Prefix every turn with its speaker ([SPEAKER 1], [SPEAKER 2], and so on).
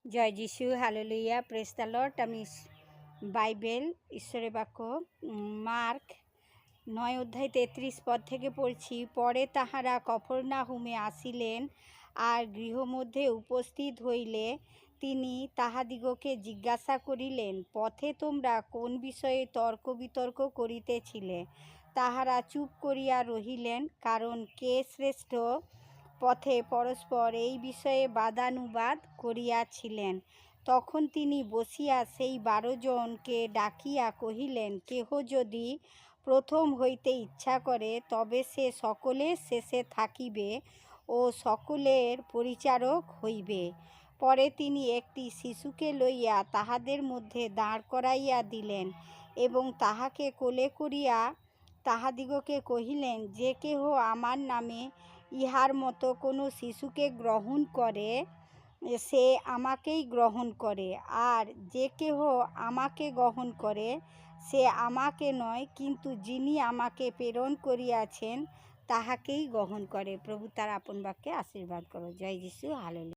[SPEAKER 1] জয় যিশু, hallelujah, praise the Lord. আমি Bible ঈশ্বরের বাক্য মার্ক 9 অধ্যায় 33 পদ থেকে পড়ছি। পরে তাহারা কফরনাহুমে আসিলেন, আর গৃহমধ্যে উপস্থিত হইলে তিনি তাহাদিগকে জিজ্ঞাসা করিলেন, পথে তোমরা কোন বিষয়ে তর্ক বিতর্ক করিতেছিলে? তাহারা চুপ করিয়া রহিলেন, কারণ কে শ্রেষ্ঠ পথে পরস্পর এই বিষয়ে বাদানুবাদ করিয়াছিলেন। তখন তিনি বসিয়া সেই 12 জনকে ডাকিয়া কহিলেন, কেহ যদি প্রথম হইতে ইচ্ছা করে, তবে সে সকলের শেষে থাকিবে ও সকলের পরিচারক হইবে। পরে তিনি একটি শিশুকে লইয়া তাহাদের মধ্যে দাঁড় করাইয়া দিলেন এবং তাহাকে কোলে করিয়া তাহাদিগকে কহিলেন, যে কেহ আমার নামে ইহার মতো কোনো শিশুকে গ্রহণ করে, সে আমাকেই গ্রহণ করে, আর যে কেহ আমাকে গ্রহণ করে, সে আমাকে নয়, কিন্তু যিনি আমাকে প্রেরণ করিয়াছেন তাহাকেই গ্রহণ করে। প্রভু তার আপন বাক্যে আশীর্বাদ করো। জয় যিশু, হালেলুয়া।